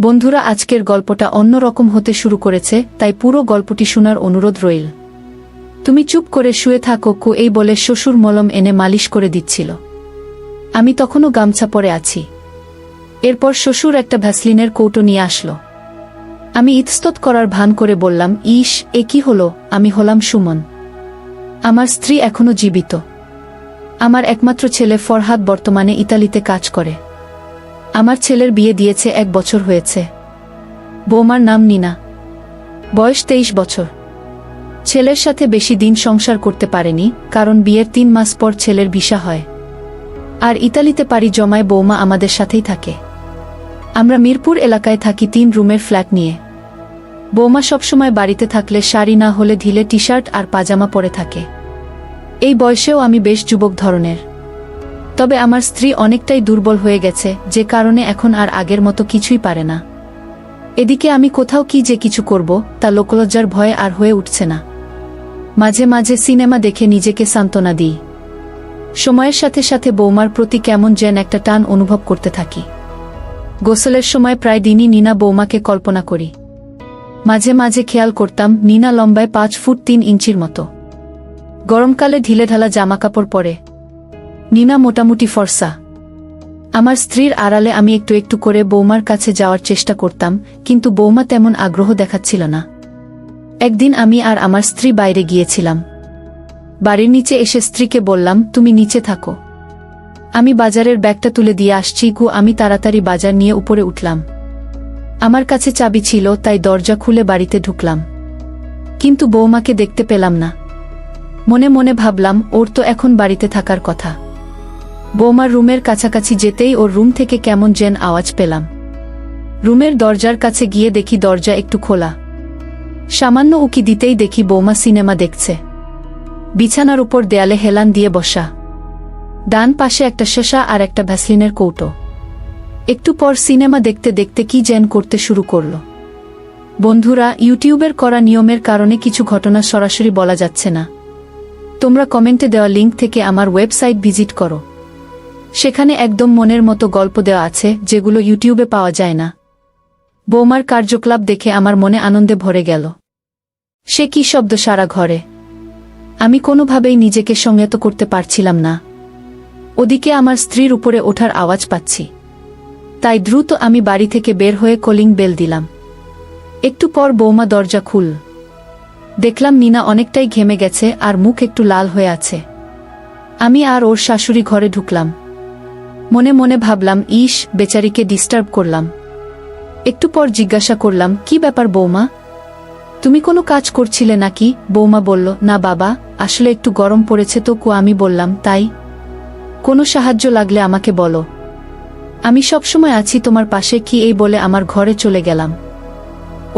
বন্ধুরা, আজকের গল্পটা অন্যরকম হতে শুরু করেছে, তাই পুরো গল্পটি শোনার অনুরোধ রইল। তুমি চুপ করে শুয়ে থাকো কো, এই বলে শ্বশুর মলম এনে মালিশ করে দিচ্ছিল। আমি তখনও গামছা পরে আছি। এরপর শ্বশুর একটা ভ্যাসলিনের কৌটো নিয়ে আসলো। আমি ইতস্তত করার ভান করে বললাম, ইস, এ কি হলো? আমি হলাম সুমন। আমার স্ত্রী এখনো জীবিত। আমার একমাত্র ছেলে ফরহাদ বর্তমানে ইতালিতে কাজ করে। আমার ছেলের বিয়ে দিয়েছে 1 বছর হয়েছে। বৌমার নাম নীনা, বয়স 23 বছর। ছেলের সাথে বেশি দিন সংসার করতে পারেনি, কারণ বিয়ের 3 মাস পর ছেলের ভিসা হয়। আর ইতালিতে পাড়ি জমায় বৌমা আমাদের সাথেই থাকে। আমরা মিরপুর এলাকায় থাকি 3 রুমের ফ্ল্যাট নিয়ে। বৌমা সবসময় বাড়িতে থাকলে শাড়ি না হলে ঢিলে টি শার্ট আর পাজামা পরে থাকে। এই বয়সেও আমি বেশ যুবক ধরনের। তবে আমার স্ত্রী অনেকটাই দুর্বল হয়ে গেছে, যে কারণে এখন আর আগের মতো কিছুই পারে না। এদিকে আমি কোথাও কি যে কিছু করব, তা লোকলজ্জার ভয়ে আর হয়ে উঠছে না। মাঝে মাঝে সিনেমা দেখে নিজেকে সান্ত্বনা দিই। সময়ের সাথে সাথে বৌমার প্রতি কেমন যেন একটা টান অনুভব করতে থাকি। গোসলের সময় প্রায় দিনই নীনা বৌমাকে কল্পনা করি। মাঝে মাঝে খেয়াল করতাম নীনা লম্বায় 5 ফুট 3 ইঞ্চির মতো। গরমকালে ঢিলেঢালা জামাকাপড় পরে। নীনা মোটামুটি ফর্সা। আমার স্ত্রীর আড়ালে আমি একটু একটু করে বৌমার কাছে যাওয়ার চেষ্টা করতাম, কিন্তু বৌমা তেমন আগ্রহ দেখাচ্ছিল না। একদিন আমি আর আমার স্ত্রী বাইরে গিয়েছিলাম। বাড়ির নিচে এসে স্ত্রীকে বললাম, তুমি নিচে থাকো, আমি বাজারের ব্যাগটা তুলে দিয়ে আসছি গো। আমি তাড়াতাড়ি বাজার নিয়ে উপরে উঠলাম। আমার কাছে চাবি ছিল, তাই দরজা খুলে বাড়িতে ঢুকলাম। কিন্তু বৌমাকে দেখতে পেলাম না। মনে মনে ভাবলাম, ওর তো এখন বাড়িতে থাকার কথা। বৌমার রুমের কাছাকাছি যেতেই ওর রুম থেকে কেমন যেন আওয়াজ পেলাম। রুমের দরজার কাছে গিয়ে দেখি দরজা একটু খোলা। সামান্য উকি দিতেই দেখি বৌমা সিনেমা দেখছে। বিছানার উপর দেয়ালে হেলান দিয়ে বসা। ডান পাশে একটা শসা আর একটা ভ্যাসলিনের কৌটো। একটু পর সিনেমা দেখতে দেখতে কি যেন করতে শুরু করল। বন্ধুরা, ইউটিউবের করা নিয়মের কারণে কিছু ঘটনা সরাসরি বলা যাচ্ছে না। তোমরা কমেন্টে দেওয়া লিঙ্ক থেকে আমার ওয়েবসাইট ভিজিট করো। সেখানে একদম মনের মতো গল্প দেওয়া আছে, যেগুলো ইউটিউবে পাওয়া যায় না। বৌমার কার্যকলাপ দেখে আমার মনে আনন্দে ভরে গেল। সে কি শব্দ সারা ঘরে! আমি কোনোভাবেই নিজেকে সংযত করতে পারছিলাম না। ওদিকে আমার স্ত্রীর উপরে ওঠার আওয়াজ পাচ্ছি। তাই দ্রুত আমি বাড়ি থেকে বের হয়ে কলিং বেল দিলাম। একটু পর বৌমা দরজা খুল। দেখলাম নীনা অনেকটাই ঘেমে গেছে আর মুখ একটু লাল হয়ে আছে। আমি আর ওর শাশুড়ি ঘরে ঢুকলাম। মনে মনে ভাবলাম, ইস, বেচারিকে ডিস্টার্ব করলাম। একটু পর জিজ্ঞাসা করলাম, কি ব্যাপার বৌমা, তুমি কোনো কাজ করছিলে নাকি? বৌমা বলল, না বাবা, আসলে একটু গরম পড়েছে তো কো। আমি বললাম, তাই? কোনো সাহায্য লাগলে আমাকে বলো, আমি সবসময় আছি তোমার পাশে। কি এই বলে আমার ঘরে চলে গেলাম।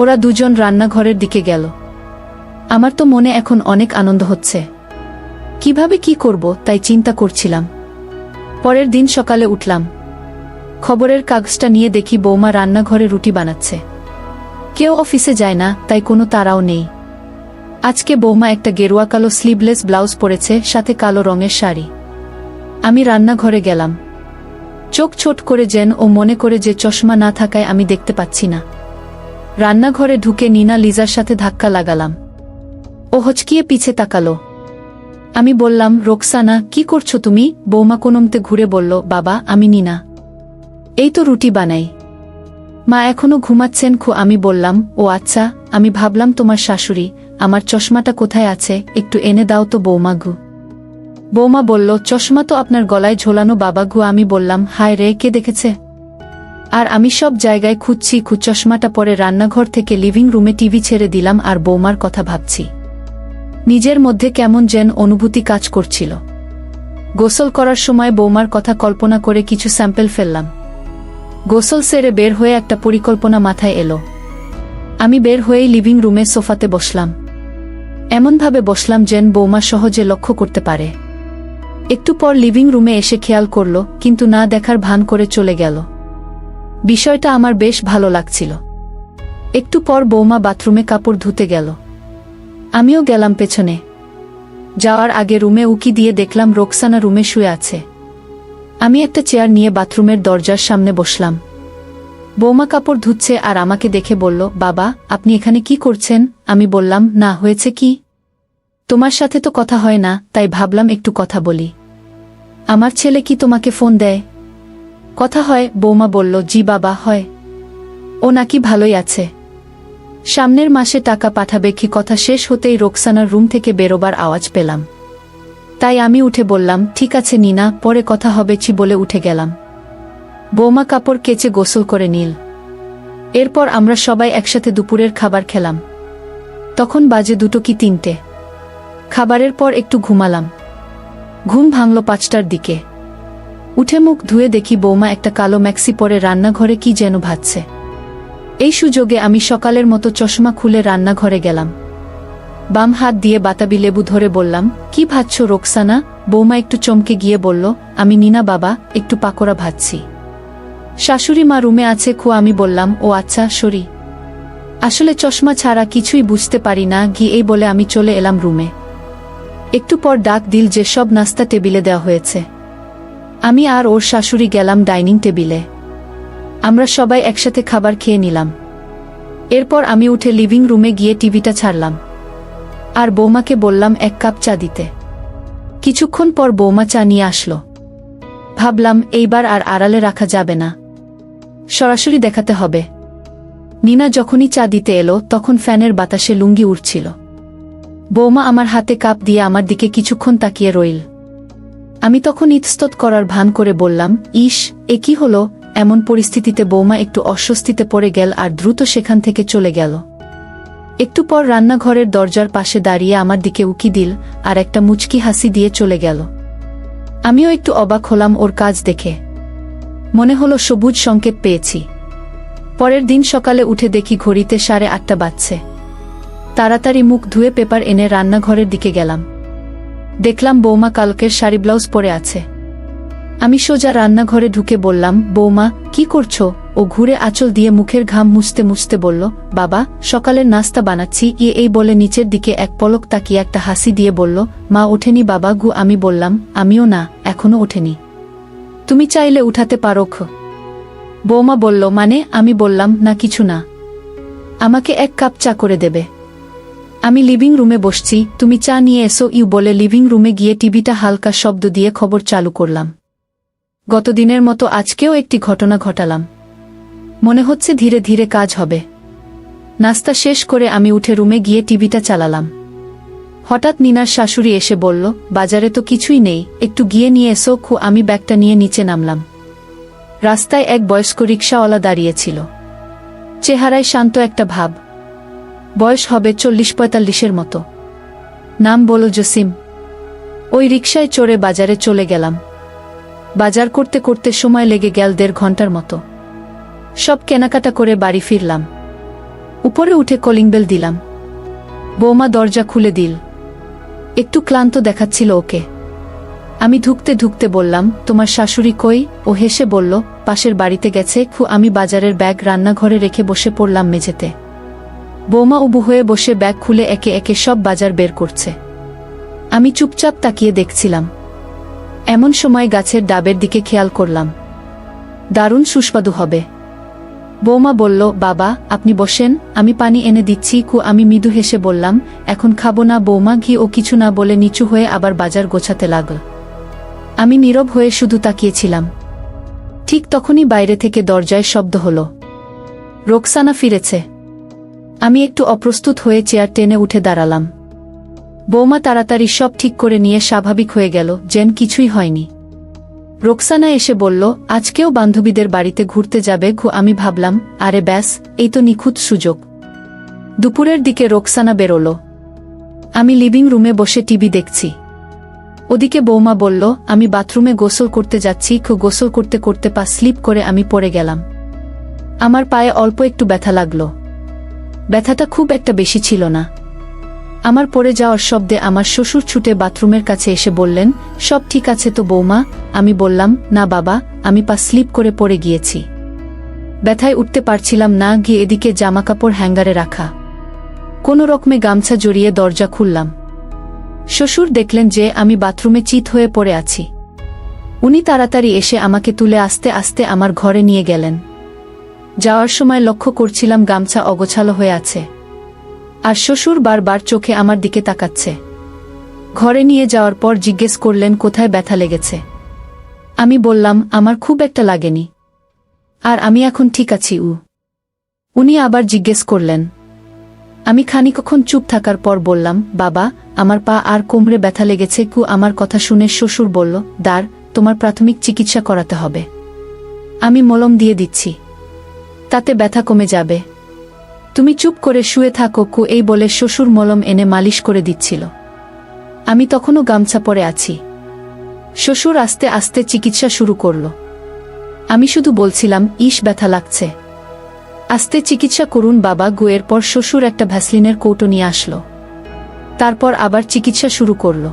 ওরা দুজন রান্নাঘরের দিকে গেল। আমার তো মনে এখন অনেক আনন্দ হচ্ছে। কিভাবে কি করব তাই চিন্তা করছিলাম। পরের দিন সকালে উঠলাম। খবরের কাগজটা নিয়ে দেখি বৌমা রান্নাঘরে রুটি বানাচ্ছে। কেউ অফিসে যায় না, তাই কোনো তাড়াও নেই। আজকে বৌমা একটা গেরুয়া কালো স্লিভলেস ব্লাউজ পরেছে, সাথে কালো রঙের শাড়ি। আমি রান্নাঘরে গেলাম। চোখ ছোট করে যেন ও মনে করে যে চশমা না থাকায় আমি দেখতে পাচ্ছি না। রান্নাঘরে ঢুকে নীনা লিজার সাথে ধাক্কা লাগালাম। ও হচকিয়ে পিছে তাকালো। আমি বললাম, রোকসানা, কি করছো তুমি? বৌমা কোনমতে ঘুরে বলল, বাবা, আমি নীনা। এই তো রুটি বানাই। মা এখনো ঘুমাচ্ছেন খো। আমি বললাম, ও আচ্ছা, আমি ভাবলাম তোমার শাশুড়ি। আমার চশমাটা কোথায় আছে, একটু এনে দাও তো বৌমা গু। বৌমা বলল, চশমা তো আপনার গলায় ঝোলানো বাবা গু। আমি বললাম, হায় রে, কে দেখেছে? আর আমি সব জায়গায় খুঁজছি। চশমাটা পরে রান্নাঘর থেকে লিভিং রুমে টিভি ছেড়ে দিলাম আর বৌমার কথা ভাবছি। নিজের মধ্যে কেমন যেন অনুভূতি কাজ করছিল। গোসল করার সময় বৌমার কথা কল্পনা করে কিছু স্যাম্পল ফেললাম। গোসল সেরে বের হয়ে একটা পরিকল্পনা মাথায় এলো। আমি বের হয়েই লিভিং রুমে সোফাতে বসলাম। এমনভাবে বসলাম যেন বৌমা সহজে লক্ষ্য করতে পারে। একটু পর লিভিং রুমে এসে খেয়াল করল, কিন্তু না দেখার ভান করে চলে গেল। বিষয়টা আমার বেশ ভালো লাগছিল। একটু পর বৌমা বাথরুমে কাপড় ধুতে গেল। আমিও গেলাম পেছনে। যাওয়ার আগে রুমে উকি দিয়ে দেখলাম রোকসানা রুমে শুয়ে আছে। আমি একটা চেয়ার নিয়ে বাথরুমের দরজার সামনে বসলাম। বৌমা কাপড় ধুচ্ছে আর আমাকে দেখে বলল, বাবা আপনি এখানে কি করছেন? আমি বললাম, না হয়েছে কি? তোমার সাথে তো কথা হয় না, তাই ভাবলাম একটু কথা বলি। আমার ছেলে কি তোমাকে ফোন দেয়? কথা হয়। বৌমা বলল, জি বাবা হয়। ও নাকি ভালোই আছে, সামনের মাসে টাকা পাঠাবে। কি কথা শেষ হতেই রোকসানার রুম থেকে বেরোবার আওয়াজ পেলাম। তাই আমি উঠে বললাম, ঠিক আছে নিনা, পরে কথা হবে বলে উঠে গেলাম। বৌমা কাপড় কেচে গোসল করে নিল। এরপর আমরা সবাই একসাথে দুপুরের খাবার খেলাম। তখন বাজে 2 কি 3টে। খাবারের পর একটু ঘুমালাম। ঘুম ভাঙল 5টার দিকে। উঠে মুখ ধুয়ে দেখি বৌমা একটা কালো ম্যাক্সি পরে রান্নাঘরে কি যেন ভাজছে। এই সুযোগে আমি সকালের মতো চশমা খুলে রান্নাঘরে গেলাম। বাম হাত দিয়ে বাতাবি লেবু ধরে বললাম, কি ভাজছ রোকসানা? বৌমা একটু চমকে গিয়ে বলল, আমি নিনা বাবা, একটু পাকোড়া ভাজছি। শাশুড়ি মা রুমে আছে। আমি বললাম, ও আচ্ছা সরি, আসলে চশমা ছাড়া কিছুই বুঝতে পারি না। এই বলে আমি চলে এলাম রুমে। একটু পর ডাক দিল যে সব নাস্তা টেবিলে দেওয়া হয়েছে। আমি আর ওর শাশুড়ি গেলাম ডাইনিং টেবিলে। আমরা সবাই একসাথে খাবার খেয়ে নিলাম। এরপর আমি উঠে লিভিং রুমে গিয়ে টিভিটা ছাড়লাম আর বৌমাকে বললাম 1 কাপ চা দিতে। কিছুক্ষণ পর বৌমা চা নিয়ে আসলো। ভাবলাম এইবার আর আড়ালে রাখা যাবে না, সরাসরি দেখাতে হবে। নিনা যখনই চা দিতে এলো তখন ফ্যানের বাতাসে লুঙ্গি উড়ছিল। বৌমা আমার হাতে কাপ দিয়ে আমার দিকে কিছুক্ষণ তাকিয়ে রইল। আমি তখন ইতস্তত করার ভান করে বললাম, ইস, এ কি হলো? এমন পরিস্থিতিতে বৌমা একটু অস্বস্তিতে পড়ে গেল আর দ্রুত সেখান থেকে চলে গেল। একটু পর রান্নাঘরের দরজার পাশে দাঁড়িয়ে আমার দিকে উকি দিল আর একটা মুচকি হাসি দিয়ে চলে গেল। আমিও একটু অবাক হলাম ওর কাজ দেখে। মনে হলো সবুজ সংকেত পেয়েছি। পরের দিন সকালে উঠে দেখি ঘড়িতে 8:30 বাজছে। তাড়াতাড়ি মুখ ধুয়ে পেপার এনে রান্নাঘরের দিকে গেলাম। দেখলাম বৌমা কালকের শাড়ি ব্লাউজ পরে আছে। আমি সোজা রান্নাঘরে ঢুকে বললাম, বৌমা কি করছো? ও ঘুরে আঁচল দিয়ে মুখের ঘাম মুছতে মুছতে বলল, বাবা সকালের নাস্তা বানাচ্ছি। এই বলে নিচের দিকে এক পলক তাকিয়ে একটা হাসি দিয়ে বলল, মা ওঠেনি বাবা? আমি বললাম, আমিও না, এখনো ওঠেনি। তুমি চাইলে উঠাতে পারো। বৌমা বলল, মানে? আমি বললাম, না কিছু না, আমাকে 1 কাপ চা করে দেবে। আমি লিভিং রুমে বসছি, তুমি চা নিয়ে এসো বলে লিভিং রুমে গিয়ে টিভিটা হালকা শব্দ দিয়ে খবর চালু করলাম। গতদিনের মতো আজকেও একটি ঘটনা ঘটালাম। মনে হচ্ছে ধীরে ধীরে কাজ হবে। নাস্তা শেষ করে আমি উঠে রুমে গিয়ে টিভিটা চালালাম। হঠাৎ নিনার শাশুড়ি এসে বলল, বাজারে তো কিছুই নেই, একটু গিয়ে নিয়ে এসো। আমি ব্যাগটা নিয়ে নিচে নামলাম। রাস্তায় এক বয়স্ক রিকশাওয়ালা দাঁড়িয়েছিল। চেহারায় শান্ত একটা ভাব। বয়স হবে 40-45 মতো। নাম বলল জসিম। ওই রিকশায় চড়ে বাজারে চলে গেলাম। বাজার করতে করতে সময় লেগে গেল 1.5 ঘন্টার মতো। সব কেনাকাটা করে বাড়ি ফিরলাম। উপরে উঠে কলিং বেল দিলাম। বৌমা দরজা খুলে দিল। একটু ক্লান্ত দেখাচ্ছিল ওকে। আমি ঢুকতে ঢুকতে বললাম, তোমার শাশুড়ি কই? ও হেসে বলল, পাশের বাড়িতে গেছে। আমি বাজারের ব্যাগ রান্নাঘরে রেখে বসে পড়লাম মেঝেতে। বৌমা উবু হয়ে বসে ব্যাগ খুলে একে একে সব বাজার বের করছে। আমি চুপচাপ তাকিয়ে দেখছিলাম। এমন সময় গাছের ডাবের দিকে খেয়াল করলাম। দারুণ সুস্বাদু হবে। বৌমা বলল, বাবা আপনি বসেন, আমি পানি এনে দিচ্ছি। আমি মৃদু হেসে বললাম, এখন খাবো না বৌমা। ও কিছু না বলে নিচু হয়ে আবার বাজার গোছাতে লাগল। আমি নীরব হয়ে শুধু তাকিয়েছিলাম। ঠিক তখনই বাইরে থেকে দরজায় শব্দ হলো। রোকসানা ফিরেছে। আমি একটু অপ্রস্তুত হয়ে চেয়ার টেনে উঠে দাঁড়ালাম। বৌমা তাড়াতাড়ি সব ঠিক করে নিয়ে স্বাভাবিক হয়ে গেল, যেন কিছুই হয়নি। রোকসানা এসে বলল, আজকেও বান্ধবীদের বাড়িতে ঘুরতে যাবে। আমি ভাবলাম, আরে ব্যাস, এই তো নিখুঁত সুযোগ। দুপুরের দিকে রোকসানা বেরোল। আমি লিভিং রুমে বসে টিভি দেখছি। ওদিকে বৌমা বলল, আমি বাথরুমে গোসল করতে যাচ্ছি। গোসল করতে করতে পা স্লিপ করে আমি পড়ে গেলাম। আমার পায়ে অল্প একটু ব্যথা লাগলো। ব্যথাটা খুব একটা বেশি ছিল না। আমার পড়ে যাওয়ার শব্দে আমার শ্বশুর ছুটে বাথরুমের কাছে এসে বললেন, সব ঠিক আছে তো বৌমা? আমি বললাম, না বাবা, আমি পা স্লিপ করে পড়ে গিয়েছি। ব্যথায় উঠতে পারছিলাম না। এদিকে জামাকাপড় হ্যাঙ্গারে রাখা। কোনো রকমে গামছা জড়িয়ে দরজা খুললাম। শ্বশুর দেখলেন যে আমি বাথরুমে চিত হয়ে পড়ে আছি। উনি তাড়াতাড়ি এসে আমাকে তুলে আস্তে আস্তে আমার ঘরে নিয়ে গেলেন। যাওয়ার সময় লক্ষ্য করছিলাম গামছা অগোছালো হয়ে আছে, আর শ্বশুর বারবার চোখে আমার দিকে তাকাচ্ছে। ঘরে নিয়ে যাওয়ার পর জিজ্ঞেস করলেন কোথায় ব্যথা লেগেছে। আমি বললাম আমার খুব একটা লাগেনি, আর আমি এখন ঠিক আছি। উনি আবার জিজ্ঞেস করলেন। আমি খানিকক্ষণ চুপ থাকার পর বললাম, বাবা, আমার পা আর কোমরে ব্যথা লেগেছে। আমার কথা শুনে শ্বশুর বলল, দাঁড়, তোমার প্রাথমিক চিকিৎসা করাতে হবে। আমি মলম দিয়ে দিচ্ছি, তাতে ব্যথা কমে যাবে। তুমি চুপ করে শুয়ে থাকো। এই বলে শ্বশুর মলম এনে মালিশ করে দিচ্ছিল। আমি তখনও গামছা পরে আছি। শ্বশুর আস্তে আস্তে চিকিৎসা শুরু করল। আমি শুধু বলছিলাম, ইস, ব্যথা লাগছে, আস্তে চিকিৎসা করুন বাবা। এরপর শ্বশুর একটা ভ্যাসলিনের কৌটো নিয়ে আসলো। তারপর আবার চিকিৎসা শুরু করল।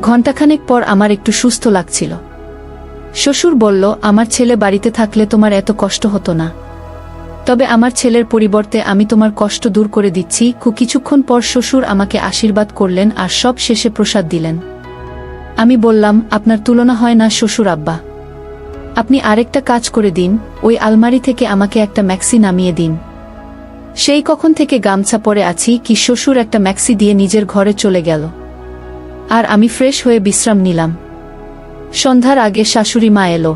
ঘণ্টাখানেক পর আমার একটু সুস্থ লাগছিল। শ্বশুর বলল, আমার ছেলে বাড়িতে থাকলে তোমার এত কষ্ট হতো না, তবে আমার ছেলের পরিবর্তে আমি তোমার কষ্ট দূর করে দিচ্ছি। কিছুক্ষণ পর শ্বশুর আমাকে আশীর্বাদ করলেন আর সব শেষে প্রসাদ দিলেন। আমি বললাম, আপনার তুলনা হয় না শ্বশুর আব্বা, আপনি আরেকটা কাজ করে দিন, ওই আলমারি থেকে আমাকে একটা ম্যাক্সি নামিয়ে দিন। সেই কখন থেকে গামছা পরে আছি শ্বশুর একটা ম্যাক্সি দিয়ে নিজের ঘরে চলে গেল, আর আমি ফ্রেশ হয়ে বিশ্রাম নিলাম। সন্ধ্যার আগে শাশুড়ি মা এলো।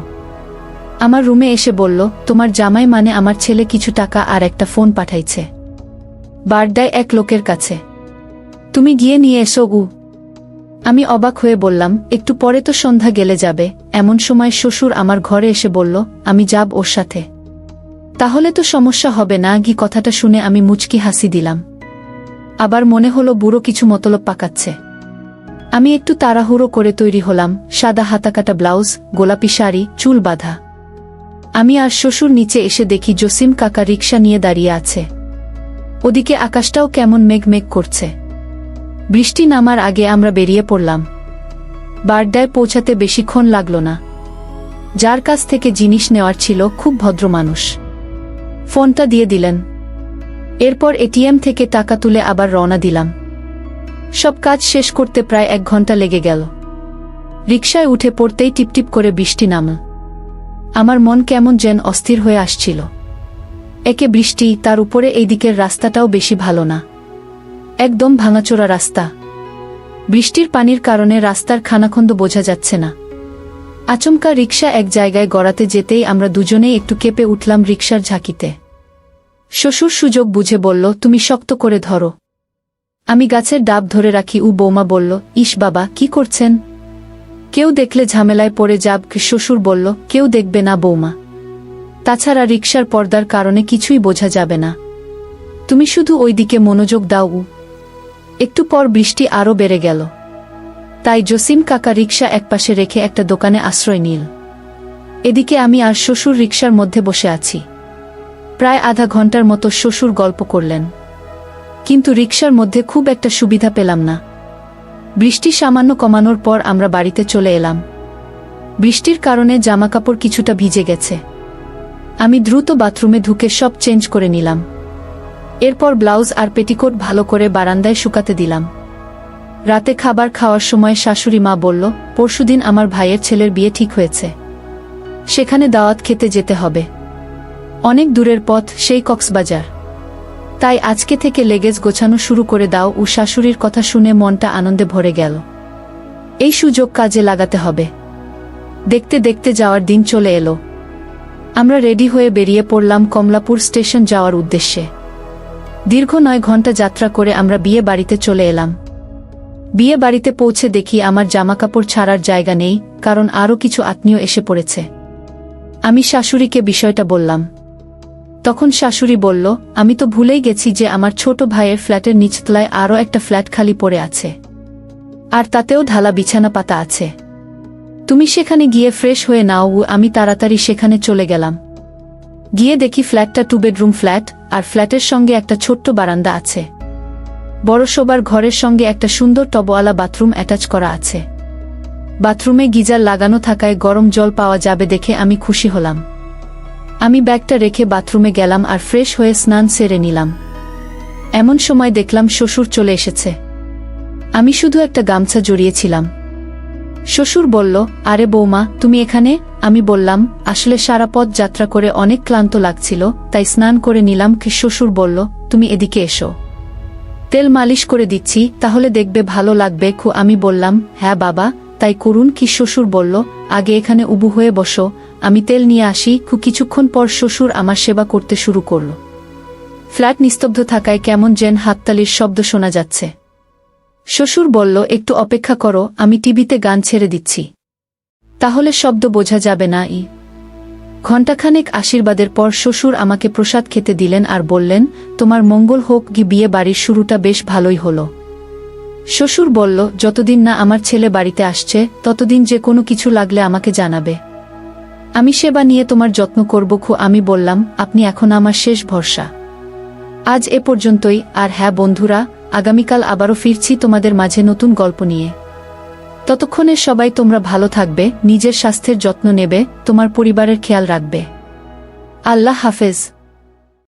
আমার রুমে এসে বলল, তোমার জামাই মানে আমার ছেলে কিছু টাকা আর একটা ফোন পাঠাইছে, বারডায় এক লোকের কাছে, তুমি গিয়ে নিয়ে এসো। আমি অবাক হয়ে বললাম, একটু পরে তো সন্ধ্যা গেলে যাবে। এমন সময় শ্বশুর আমার ঘরে এসে বলল, আমি যাব ওর সাথে। তাহলে তো সমস্যা হবে না। কথাটা শুনে আমি মুচকি হাসি দিলাম। আবার মনে হলো বুড়ো কিছু মতলব পাকাচ্ছে। আমি একটু তাড়াহুড়ো করে তৈরি হলাম, সাদা হাতাকাটা ব্লাউজ, গোলাপি শাড়ি, চুল বাঁধা। আমি আর শ্বশুর নিচে এসে দেখি জসিম কাকা রিকশা নিয়ে দাঁড়িয়ে আছে। ওদিকে আকাশটাও কেমন মেঘ মেঘ করছে। বৃষ্টি নামার আগে আমরা বেরিয়ে পড়লাম। বারডায় পৌঁছাতে বেশিক্ষণ লাগল না। যার কাছ থেকে জিনিস নেওয়ার ছিল খুব ভদ্র মানুষ, ফোনটা দিয়ে দিলেন। এরপর এটিএম থেকে টাকা তুলে আবার রওনা দিলাম। সব কাজ শেষ করতে প্রায় 1 ঘন্টা লেগে গেল। রিকশায় উঠে পড়তেই টিপটিপ করে বৃষ্টি নামল। আমার মন কেমন যেন অস্থির হয়ে আসছিল। একে বৃষ্টি, তার উপরে এই দিকের রাস্তাটাও বেশি ভালো না, একদম ভাঙাচোরা রাস্তা। বৃষ্টির পানির কারণে রাস্তার খানাখন্দ বোঝা যাচ্ছে না। আচমকা রিকশা এক জায়গায় গড়াতে যেতেই আমরা দুজনেই একটু কেঁপে উঠলাম রিকশার ঝাঁকিতে। শ্বশুর সুযোগ বুঝে বলল, তুমি শক্ত করে ধরো। আমি গাছের ডাব ধরে রাখি। বৌমা বলল, ইস বাবা, কি করছেন? কেউ দেখলে ঝামেলায় পড়ে যাব। শ্বশুর বলল, কেউ দেখবে না বৌমা, তাছাড়া রিকশার পর্দার কারণে কিছুই বোঝা যাবে না, তুমি শুধু ওই দিকে মনোযোগ দাও। একটু পর বৃষ্টি আরও বেড়ে গেল, তাই জসিম কাকা রিকশা একপাশে রেখে একটা দোকানে আশ্রয় নিল। এদিকে আমি আর শ্বশুর রিকশার মধ্যে বসে আছি। প্রায় আধা ঘন্টার মতো শ্বশুর গল্প করলেন, কিন্তু রিকশার মধ্যে খুব একটা সুবিধা পেলাম না। বৃষ্টি সামান্য কমানোর পর আমরা বাড়িতে চলে এলাম। বৃষ্টির কারণে জামাকাপড় কিছুটা ভিজে গেছে। আমি দ্রুত বাথরুমে ঢুকে সব চেঞ্জ করে নিলাম। এরপর ব্লাউজ আর পেটিকোট ভালো করে বারান্দায় শুকাতে দিলাম। রাতে খাবার খাওয়ার সময় শাশুড়ি মা বলল, পরশুদিন আমার ভাইয়ের ছেলের বিয়ে ঠিক হয়েছে, সেখানে দাওয়াত খেতে যেতে হবে। অনেক দূরের পথ, সেই কক্সবাজার, তাই আজকে থেকে লেগেজ গোছানো শুরু করে দাও। শাশুড়ির কথা শুনে মনটা আনন্দে ভরে গেল। এই সুযোগ কাজে লাগাতে হবে। দেখতে দেখতে যাওয়ার দিন চলে এলো। আমরা রেডি হয়ে বেরিয়ে পড়লাম কমলাপুর স্টেশন যাওয়ার উদ্দেশ্যে। দীর্ঘ 9 ঘন্টা যাত্রা করে আমরা বিয়ে বাড়িতে চলে এলাম। বিয়ে বাড়িতে পৌঁছে দেখি আমার জামাকাপড় ছাড়ার জায়গা নেই, কারণ আরও কিছু আত্মীয় এসে পড়েছে। আমি শাশুড়িকে বিষয়টা বললাম। তখন শাশুড়ি বলল, আমি তো ভুলেই গেছি যে আমার ছোট ভাইয়ের ফ্ল্যাটের নিচতলায় আরও একটা ফ্ল্যাট খালি পড়ে আছে, আর তাতেও ঢালা বিছানা পাতা আছে। তুমি সেখানে গিয়ে ফ্রেশ হয়ে নাও। আমি তাড়াতাড়ি সেখানে চলে গেলাম। গিয়ে দেখি ফ্ল্যাটটা 2 বেডরুম ফ্ল্যাট, আর ফ্ল্যাটের সঙ্গে একটা ছোট্ট বারান্দা আছে। বড় শোবার ঘরের সঙ্গে একটা সুন্দর টবওয়ালা বাথরুম অ্যাটাচ করা আছে। বাথরুমে গিজার লাগানো থাকায় গরম জল পাওয়া যাবে দেখে আমি খুশি হলাম। আমি ব্যাগটা রেখে বাথরুমে গেলাম আর ফ্রেশ হয়ে স্নান সেরে নিলাম। এমন সময় দেখলাম শ্বশুর চলে এসেছে। আমি শুধু একটা গামছা জড়িয়েছিলাম। শ্বশুর বলল, আরে বৌমা, তুমি এখানে? আমি বললাম, আসলে সারা পথ যাত্রা করে অনেক ক্লান্ত লাগছিল, তাই স্নান করে নিলাম। শ্বশুর বলল, তুমি এদিকে এসো, তেল মালিশ করে দিচ্ছি, তাহলে দেখবে ভালো লাগবে। আমি বললাম, হ্যাঁ বাবা, তাই করুন। শ্বশুর বলল, আগে এখানে উবু হয়ে বসো, আমি তেল নিয়ে আসি। কিছুক্ষণ পর শ্বশুর আমার সেবা করতে শুরু করল। ফ্ল্যাট নিস্তব্ধ থাকায় কেমন যেন হাততালির শব্দ শোনা যাচ্ছে। শ্বশুর বলল, একটু অপেক্ষা করো, আমি টিভিতে গান ছেড়ে দিচ্ছি, তাহলে শব্দ বোঝা যাবে না। ঘণ্টাখানেক আশীর্বাদের পর শ্বশুর আমাকে প্রসাদ খেতে দিলেন আর বললেন, তোমার মঙ্গল হোক। বিয়ে বাড়ির শুরুটা বেশ ভালোই হলো। শ্বশুর বলল, যতদিন না আমার ছেলে বাড়িতে আসছে ততদিন যে কোনো কিছু লাগলে আমাকে জানাবে, আমি সেবা নিয়ে তোমার যত্ন করব। আমি বললাম, আপনি এখন আমার শেষ ভরসা। আজ এ পর্যন্তই। আর হ্যাঁ বন্ধুরা, আগামীকাল আবারও ফিরছি তোমাদের মাঝে নতুন গল্প নিয়ে। ততক্ষণে সবাই তোমরা ভালো থাকবে, নিজের স্বাস্থ্যের যত্ন নেবে, তোমার পরিবারের খেয়াল রাখবে। আল্লাহ হাফেজ।